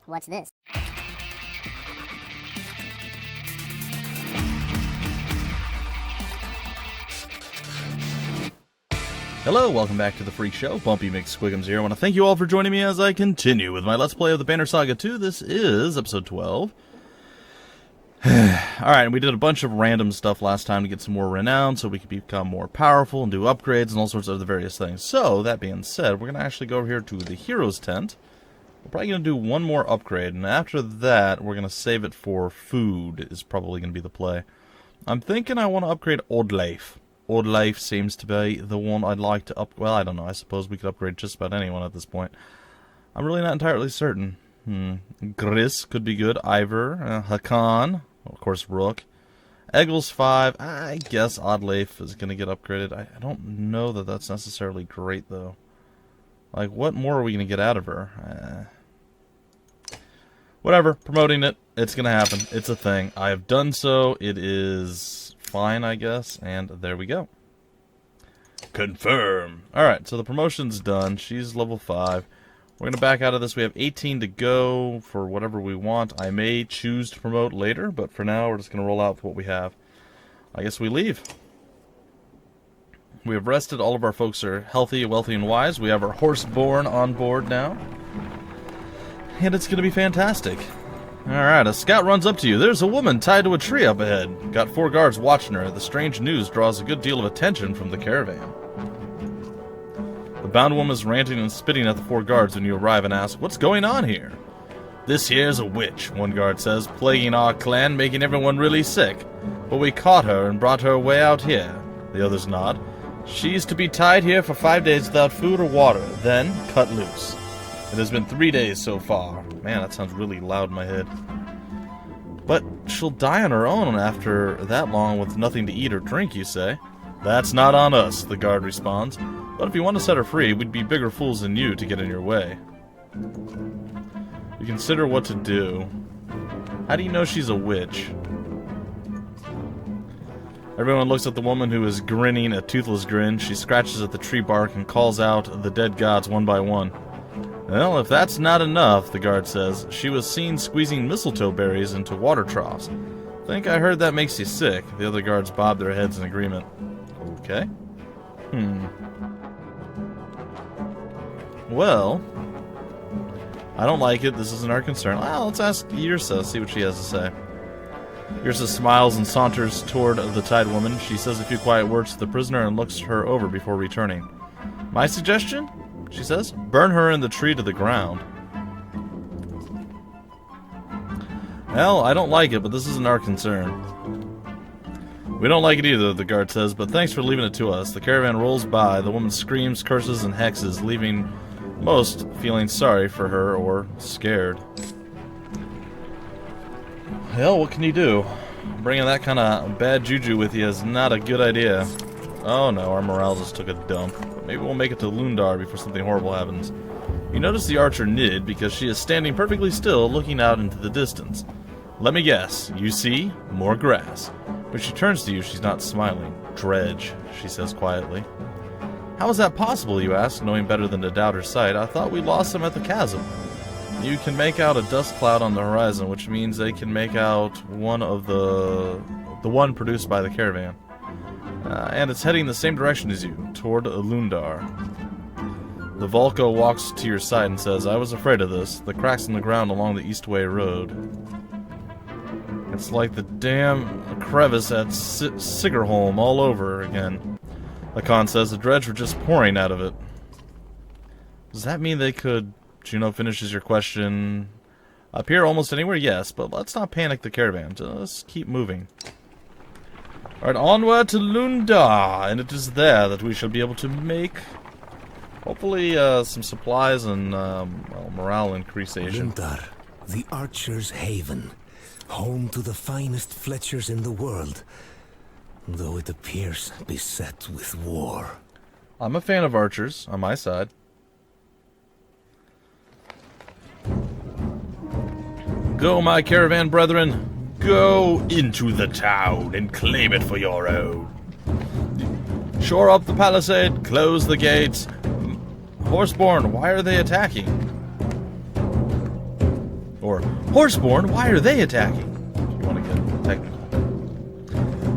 What's this? Hello, welcome back to the Freak Show. Bumpy McSquigums here. I want to thank you all for joining me as I continue with my Let's Play of the Banner Saga 2. This is episode 12. Alright, we did a bunch of random stuff last time to get some more renown so we could become more powerful and do upgrades and all sorts of other various things. So, that being said, we're going to actually go over here to the Hero's Tent. We're probably going to do one more upgrade, and after that, we're going to save it for food is probably going to be the play. I'm thinking I want to upgrade Old Life. Old Life seems to be the one I'd like to well, I don't know. I suppose we could upgrade just about anyone at this point. I'm really not entirely certain. Gris could be good. Ivor. Hakan. Of course, Rook. Eggles 5. I guess Odd Life is going to get upgraded. I don't know that that's necessarily great, though. Like, what more are we going to get out of her? Whatever. Promoting it. It's going to happen. It's a thing. I have done so. It is fine, I guess. And there we go. Confirm. Alright, so the promotion's done. She's level 5. We're going to back out of this. We have 18 to go for whatever we want. I may choose to promote later, but for now we're just going to roll out with what we have. I guess we leave. We have rested. All of our folks are healthy, wealthy, and wise. We have our Horseborn on board now. And it's going to be fantastic. Alright, a scout runs up to you. There's a woman tied to a tree up ahead. Got 4 guards watching her. The strange news draws a good deal of attention from the caravan. The bound woman is ranting and spitting at the 4 guards when you arrive and ask, "What's going on here?" "This here's a witch," one guard says, "plaguing our clan, making everyone really sick. But we caught her and brought her way out here." The others nod. "She's to be tied here for 5 days without food or water, then cut loose. It has been 3 days so far." Man, that sounds really loud in my head. "But she'll die on her own after that long with nothing to eat or drink, you say?" "That's not on us," the guard responds. "But if you want to set her free, we'd be bigger fools than you to get in your way." You consider what to do. How do you know she's a witch? Everyone looks at the woman who is grinning a toothless grin. She scratches at the tree bark and calls out the dead gods one by one. "Well, if that's not enough," the guard says, "she was seen squeezing mistletoe berries into water troughs. Think I heard that makes you sick." The other guards bob their heads in agreement. Okay. Well, I don't like it. This isn't our concern. Well, let's ask Yrsa, see what she has to say. Yrsa smiles and saunters toward the tied woman. She says a few quiet words to the prisoner and looks her over before returning. "My suggestion?" she says. "Burn her in the tree to the ground." Well, I don't like it, but this isn't our concern. "We don't like it either," the guard says, "but thanks for leaving it to us." The caravan rolls by. The woman screams, curses, and hexes, leaving most feeling sorry for her or scared. Hell, what can you do? Bringing that kind of bad juju with you is not a good idea. Oh no, our morale just took a dump. But maybe we'll make it to Lundar before something horrible happens. You notice the archer Nid because she is standing perfectly still, looking out into the distance. Let me guess, you see more grass. When she turns to you, she's not smiling. "Dredge," she says quietly. "How is that possible, you ask, knowing better than to doubt her sight? I thought we lost them at the chasm." You can make out a dust cloud on the horizon, which means they can make out one of the one produced by the caravan. And it's heading the same direction as you, toward Lundar. The Volko walks to your side and says, "I was afraid of this. The cracks in the ground along the Eastway Road. It's like the damn crevice at Sigerholm all over again." Lacan says, "The dredge were just pouring out of it." Does that mean they could... Juno finishes your question. "Appear almost anywhere, yes, but let's not panic the caravan. Just keep moving." Alright, onward to Lundar, and it is there that we shall be able to make, hopefully, some supplies and, well, morale increasation. Lundar, the archer's haven, home to the finest fletchers in the world, though it appears beset with war. I'm a fan of archers, on my side. Go, my caravan brethren, go into the town and claim it for your own. Shore up the palisade, close the gates. Horseborn, why are they attacking? Or, Horseborn, why are they attacking? If you want to get technical.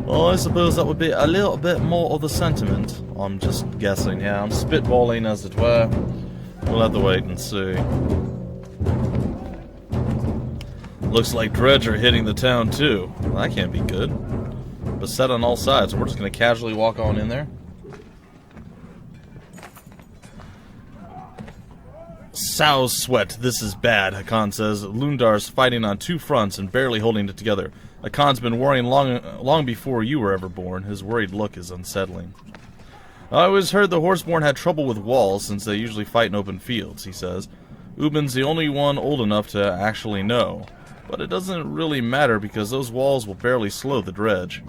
Well, I suppose that would be a little bit more of the sentiment. I'm just guessing, yeah. I'm spitballing, as it were. We'll have to wait and see. Looks like Dredge are hitting the town, too. Well, that can't be good. Beset on all sides, so we're just going to casually walk on in there. Sow's sweat, this is bad, Hakan says. Lundar's fighting on two fronts and barely holding it together. Hakan's been worrying long before you were ever born. His worried look is unsettling. I always heard the Horseborn had trouble with walls since they usually fight in open fields, he says. Ubin's the only one old enough to actually know. But it doesn't really matter because those walls will barely slow the Dredge.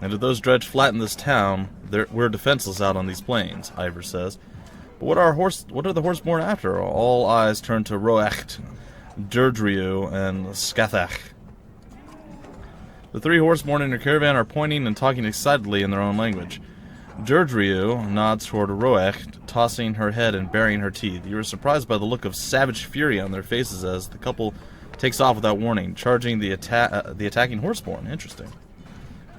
And if those Dredge flatten this town, we're defenseless out on these plains, Ivor says. But what are the Horseborn after? All eyes turn to Roecht, Durdriu, and Skathach. The three Horseborn in your caravan are pointing and talking excitedly in their own language. Durdriu nods toward Roecht, tossing her head and baring her teeth. You are surprised by the look of savage fury on their faces as the couple takes off without warning, charging the attacking Horseborn. Interesting.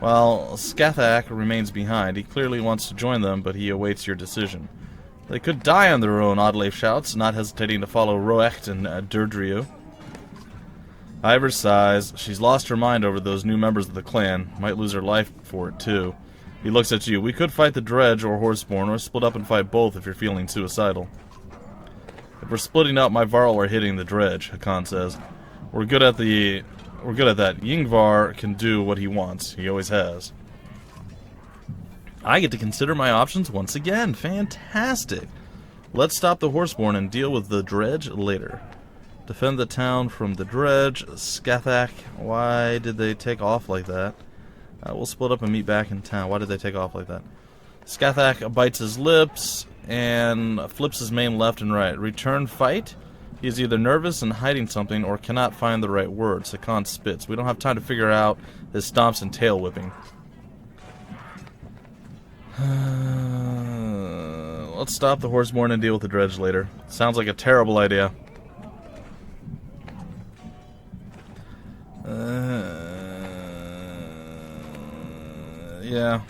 While Skathach remains behind, he clearly wants to join them, but he awaits your decision. They could die on their own, Oddleif shouts, not hesitating to follow Roecht and Durdriu. Ivor sighs. She's lost her mind over those new members of the clan. Might lose her life for it, too. He looks at you. We could fight the Dredge or Horseborn, or split up and fight both if you're feeling suicidal. If we're splitting up, my Varl are hitting the Dredge, Hakan says. We're good at that. Yngvar can do what he wants. He always has. I get to consider my options once again. Fantastic. Let's stop the Horseborn and deal with the Dredge later. Defend the town from the Dredge. Skathach, why did they take off like that? We'll split up and meet back in town. Why did they take off like that? Skathach bites his lips and flips his mane left and right. Return fight? He is either nervous and hiding something or cannot find the right words. Hakan spits. We don't have time to figure out his stomps and tail whipping. Let's stop the Horseborn and deal with the Dredge later. Sounds like a terrible idea. Yeah.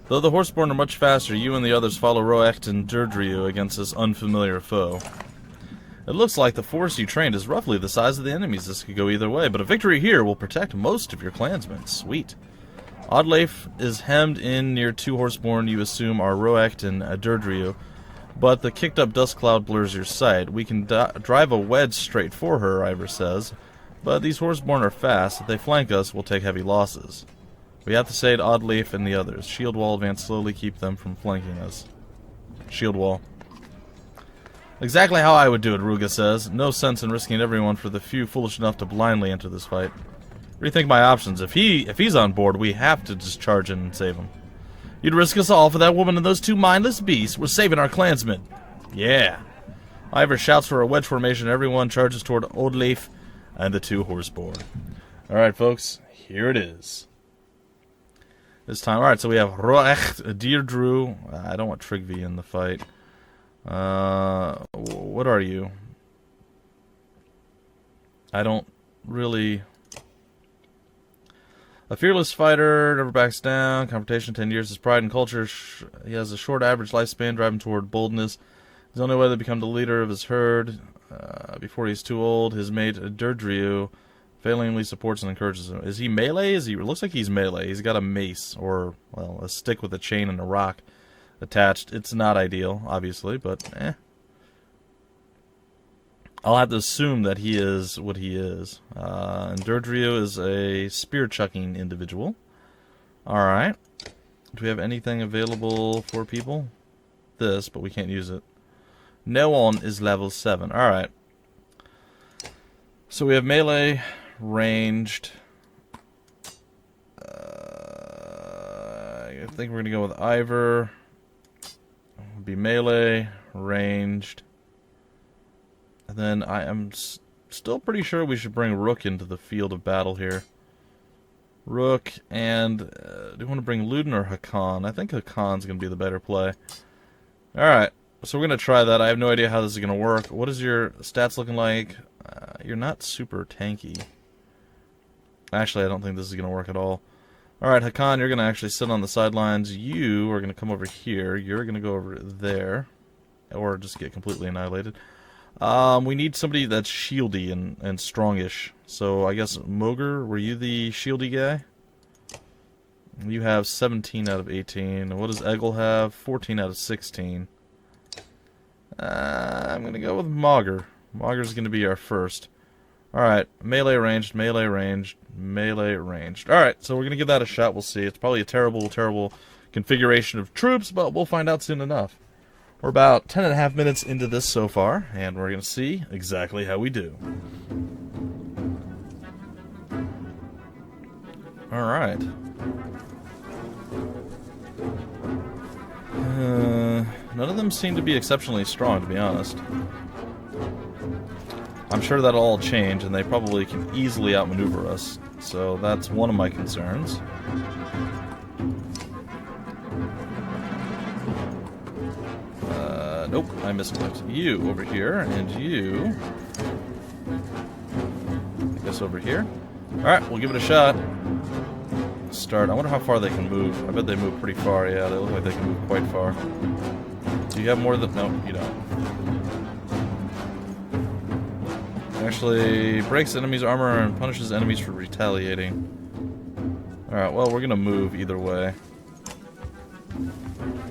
Though the Horseborn are much faster, you and the others follow Roecht and Durdriu against this unfamiliar foe. It looks like the force you trained is roughly the size of the enemies. This could go either way, but a victory here will protect most of your clansmen. Sweet. Oddleif is hemmed in near two Horseborn you assume are Roecht and Durdriu, but the kicked-up dust cloud blurs your sight. We can drive a wedge straight for her, Ivor says, but these Horseborn are fast. If they flank us, we'll take heavy losses. We have to say to Oddleif and the others. Shield wall advance slowly, keep them from flanking us. Shield wall. Exactly how I would do it, Ruga says. No sense in risking everyone for the few foolish enough to blindly enter this fight. Rethink my options. If he's on board, we have to just charge in and save him. You'd risk us all for that woman and those two mindless beasts. We're saving our clansmen. Yeah. Ivor shouts for a wedge formation. Everyone charges toward Oddleif and the two Horseborn. Alright, folks. Here it is. This time. Alright, so we have Roecht, Deirdre. I don't want Trigvi in the fight. What are you? I don't really... A fearless fighter, never backs down. Confrontation, 10 years. His pride and culture. He has a short average lifespan, driving toward boldness. His only way to become the leader of his herd before he's too old. His mate, Durdriu, failingly supports and encourages him. Is he melee? It looks like he's melee. He's got a mace, or, well, a stick with a chain and a rock attached. It's not ideal, obviously, but I'll have to assume that he is what he is. And Durdriu is a spear-chucking individual. Alright. Do we have anything available for people? This, but we can't use it. No one is level 7. Alright. So we have melee, ranged. I think we're going to go with Ivor. Be melee, ranged. And then I am still pretty sure we should bring Rook into the field of battle here. Rook and... do you want to bring Luden or Hakan? I think Hakan's going to be the better play. Alright, so we're going to try that. I have no idea how this is going to work. What is your stats looking like? You're not super tanky. Actually, I don't think this is going to work at all. Alright, Hakan, you're going to actually sit on the sidelines. You are going to come over here. You're going to go over there. Or just get completely annihilated. We need somebody that's shieldy and strongish. So I guess, Moger, were you the shieldy guy? You have 17 out of 18. What does Eggle have? 14 out of 16. I'm going to go with Mogger. Mogger's going to be our first. Alright, melee ranged, melee ranged, melee ranged. Alright, so we're going to give that a shot. We'll see. It's probably a terrible, terrible configuration of troops, but we'll find out soon enough. We're about 10.5 minutes into this so far, and we're going to see exactly how we do. Alright. None of them seem to be exceptionally strong, to be honest. I'm sure that'll all change, and they probably can easily outmaneuver us. So that's one of my concerns. Nope, I misclicked. You over here, and you... I guess over here. Alright, we'll give it a shot. Start. I wonder how far they can move. I bet they move pretty far. Yeah, they look like they can move quite far. Do you have more than... No, you don't. Actually, breaks enemies' armor and punishes enemies for retaliating. Alright, well, we're gonna move either way.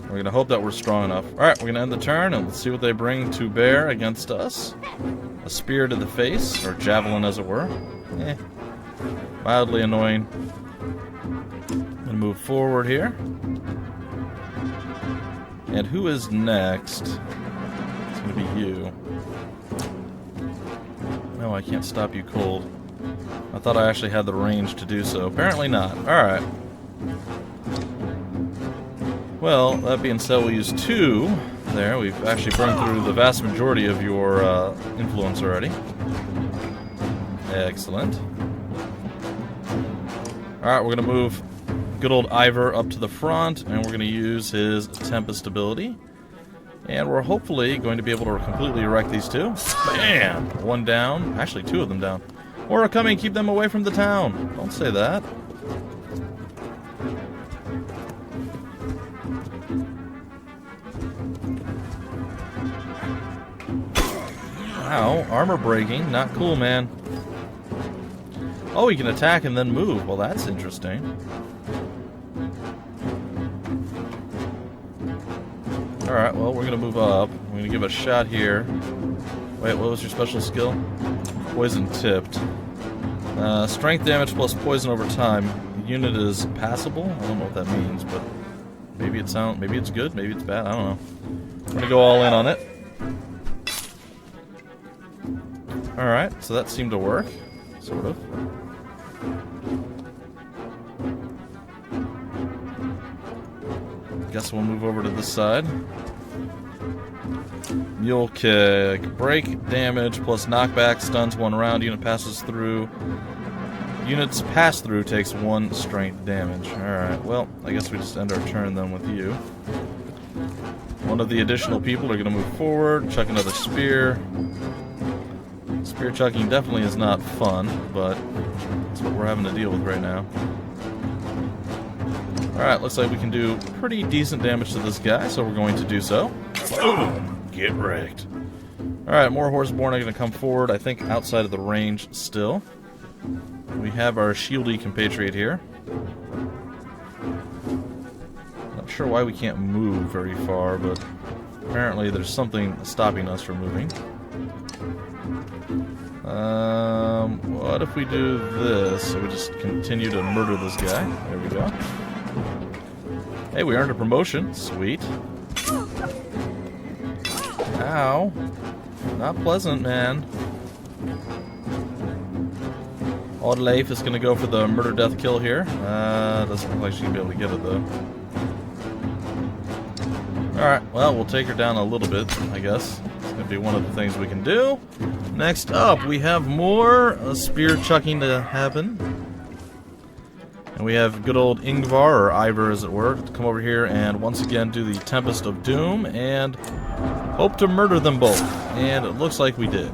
We're gonna hope that we're strong enough. Alright, we're gonna end the turn, and let's see what they bring to bear against us. A spear to the face, or javelin as it were. Mildly annoying. I'm gonna move forward here. And who is next? It's gonna be you. No, I can't stop you cold. I thought I actually had the range to do so. Apparently not. Alright. Well, that being said, we'll use 2. There, we've actually burned through the vast majority of your influence already. Excellent. Alright, we're going to move good old Ivor up to the front, and we're going to use his Tempest ability. And we're hopefully going to be able to completely wreck these two. Bam! 1 down. Actually, 2 of them down. More are coming. Keep them away from the town. Don't say that. Wow, armor breaking. Not cool, man. Oh, he can attack and then move. Well, that's interesting. Alright, well, we're going to move up. We're going to give it a shot here. Wait, what was your special skill? Poison tipped. Strength damage plus poison over time. The unit is passable? I don't know what that means, but maybe it's good, maybe it's bad, I don't know. We're going to go all in on it. Alright, so that seemed to work. Sort of. Guess we'll move over to this side. Mule kick. Break damage plus knockback. Stuns 1 round. Unit passes through. Units pass through takes 1 strength damage. Alright, well, I guess we just end our turn then with you. One of the additional people are going to move forward. Chuck another spear. Spear chucking definitely is not fun, but that's what we're having to deal with right now. Alright, looks like we can do pretty decent damage to this guy, so we're going to do so. Boom! Get wrecked. Alright, more Horseborn are going to come forward, I think outside of the range still. We have our shieldy compatriot here. Not sure why we can't move very far, but apparently there's something stopping us from moving. What if we do this? So we just continue to murder this guy. There we go. Hey, we earned a promotion. Sweet. Ow. Not pleasant, man. Odd Leif is going to go for the murder, death, kill here. Doesn't look like she's going to be able to get it, though. Alright, well, we'll take her down a little bit, I guess. It's going to be one of the things we can do. Next up, we have more spear chucking to happen. And we have good old Ingvar, or Ivor as it were, to come over here and once again do the Tempest of Doom and hope to murder them both. And it looks like we did.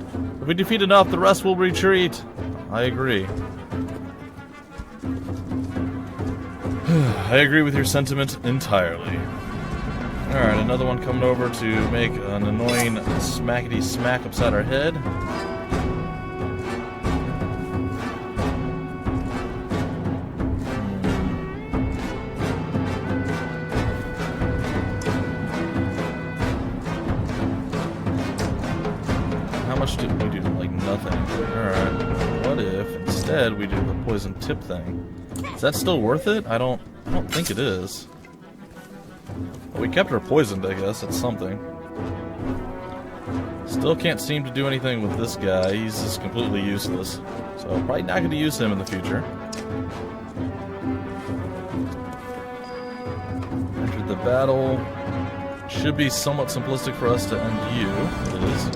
we defeat enough, the rest will retreat. I agree. I agree with your sentiment entirely. Alright, another one coming over to make an annoying smackety smack upside our head. How much did we do? Like nothing. Alright. What if instead we do the poison tip thing? Is that still worth it? I don't think it is. Well, we kept her poisoned, I guess. That's something. Still can't seem to do anything with this guy. He's just completely useless. So probably not going to use him in the future. Entered the battle. Should be somewhat simplistic for us to end you. It is.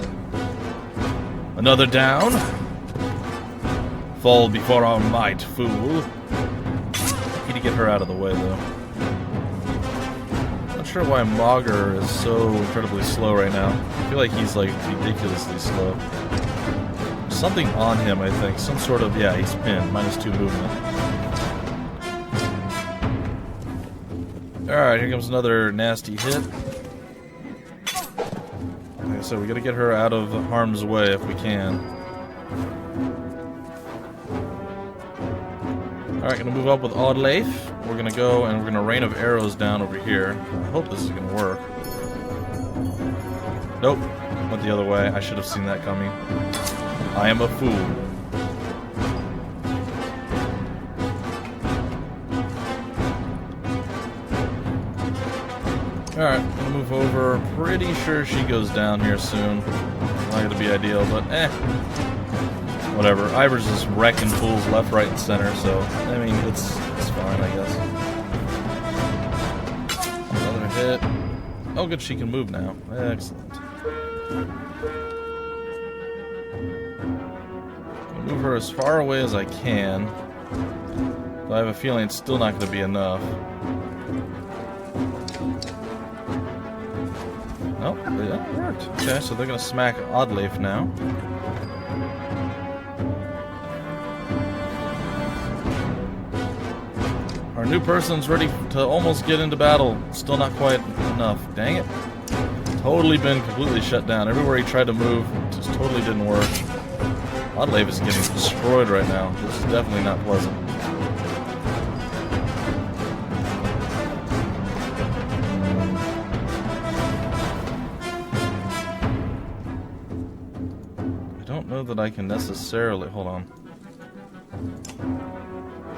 Another down. Fall before our might, fool. Need to get her out of the way, though. Not sure why Mogger is so incredibly slow right now. I feel like he's like ridiculously slow. Something on him, I think. Some sort of, yeah, he's pinned. -2 movement. Alright, here comes another nasty hit. Like I said, we gotta get her out of harm's way if we can. Alright, gonna move up with Odd Leif. We're gonna go and we're gonna rain of arrows down over here. I hope this is gonna work. Nope. Went the other way. I should have seen that coming. I am a fool. Alright, gonna move over. Pretty sure she goes down here soon. Not gonna be ideal, but whatever. Ivor's just wrecking fools left, right, and center, so I mean it's fine, I guess. Another hit. Oh good, she can move now. Excellent. I'll move her as far away as I can. But I have a feeling it's still not gonna be enough. Nope, yeah, it worked. Okay, so they're gonna smack Oddleif now. Our new person's ready to almost get into battle. Still not quite enough. Dang it. Totally been completely shut down. Everywhere he tried to move, just totally didn't work. Oddleif is getting destroyed right now. This is definitely not pleasant. I don't know that I can necessarily... Hold on.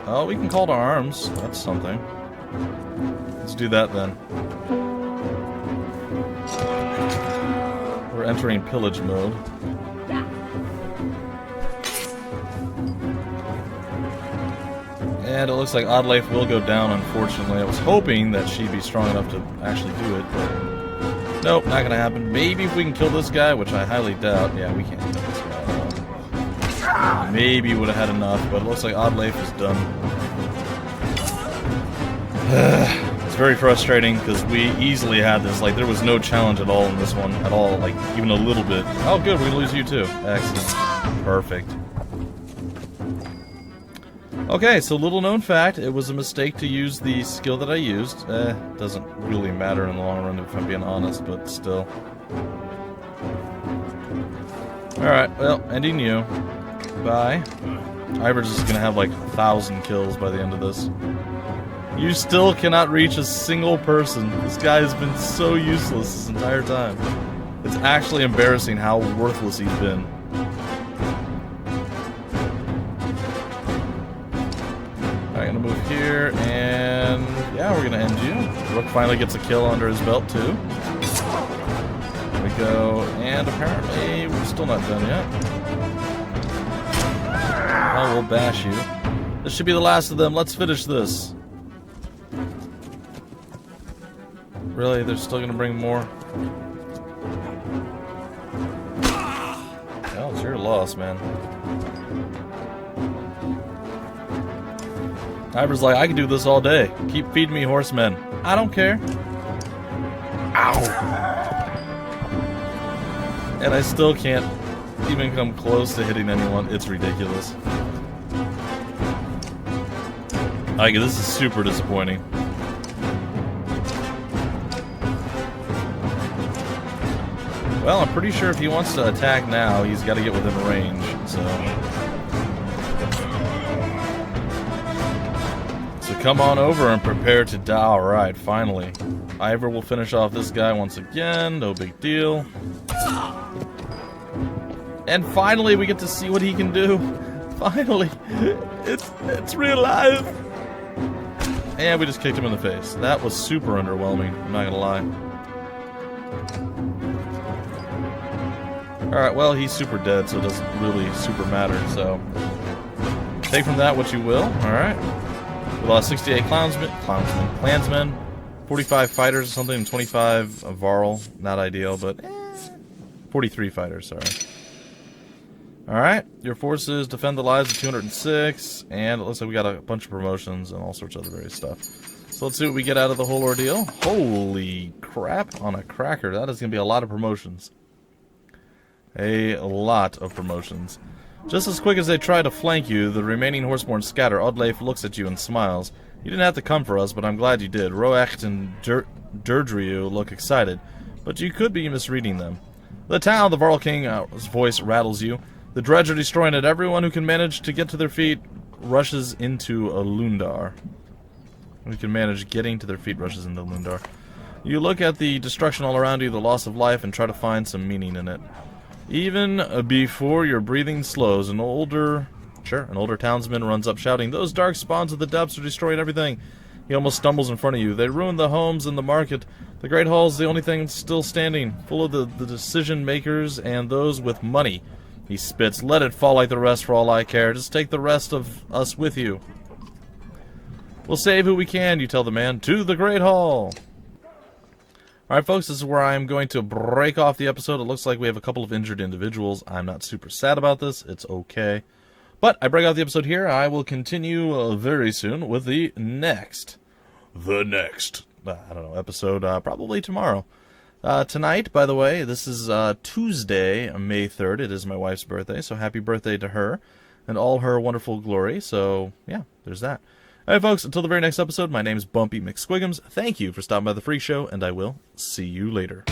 Oh, we can call to arms. That's something. Let's do that then. We're entering pillage mode. And it looks like Oddleif will go down, unfortunately. I was hoping that she'd be strong enough to actually do it, but... Nope, not gonna happen. Maybe if we can kill this guy, which I highly doubt. Yeah, we can't kill this guy. Maybe would have had enough, but it looks like Oddleif is done. It's very frustrating because we easily had this. Like there was no challenge at all in this one at all. Like even a little bit. Oh, good. We're gonna lose you too. Excellent. Perfect. Okay, so little known fact, it was a mistake to use the skill that I used. Doesn't really matter in the long run if I'm being honest, but still. Alright, well, ending you. Bye. Ivor's just gonna have like 1,000 kills by the end of this. You still cannot reach a single person. This guy has been so useless this entire time. It's actually embarrassing how worthless he's been. Alright, gonna move here, and yeah, we're gonna end you. Rook finally gets a kill under his belt too. There we go, and apparently we're still not done yet. Oh, we'll bash you. This should be the last of them. Let's finish this. Really? They're still gonna bring more? Well, it's your loss, man. Ivor's like, I can do this all day. Keep feeding me horsemen. I don't care. Ow! And I still can't even come close to hitting anyone. It's ridiculous. Like, this is super disappointing. Well, I'm pretty sure if he wants to attack now, he's got to get within range, so come on over and prepare to die. Alright, finally. Ivor will finish off this guy once again, no big deal. And finally, we get to see what he can do. Finally. It's real life. And we just kicked him in the face. That was super underwhelming, I'm not gonna lie. Alright, well, he's super dead, so it doesn't really super matter, so take from that what you will, alright. We lost 68 clansmen, 45 fighters or something, and 25 Varl. Not ideal, but 43 fighters, sorry. Alright, your forces defend the lives of 206, and it looks like we got a bunch of promotions and all sorts of other various stuff. So let's see what we get out of the whole ordeal. Holy crap on a cracker, that is going to be a lot of promotions. A lot of promotions. Just as quick as they try to flank you, the remaining Horseborn scatter. Oddleif looks at you and smiles. You didn't have to come for us, but I'm glad you did. Roecht and Derdriu look excited, but you could be misreading them. The town, the Varl King's voice rattles you. The Dredge are destroying it. Everyone who can manage to get to their feet rushes into a Lundar. Who can manage getting to their feet rushes into Lundar. You look at the destruction all around you, the loss of life, and try to find some meaning in it. Even before your breathing slows, an older townsman runs up shouting, "Those dark spawns of the depths are destroying everything." He almost stumbles in front of you. They ruined the homes and the market. The Great Hall is the only thing still standing, full of the decision makers and those with money. He spits. "Let it fall like the rest for all I care. Just take the rest of us with you." "We'll save who we can," you tell the man. "To the Great Hall." Alright folks, this is where I'm going to break off the episode. It looks like we have a couple of injured individuals. I'm not super sad about this. It's okay. But I break off the episode here. I will continue very soon with the next episode, probably tomorrow. Tonight, by the way, this is Tuesday, May 3rd. It is my wife's birthday, so happy birthday to her and all her wonderful glory. So, yeah, there's that. Alright folks, until the very next episode, my name is Bumpy McSquigums. Thank you for stopping by the Freak Show, and I will see you later.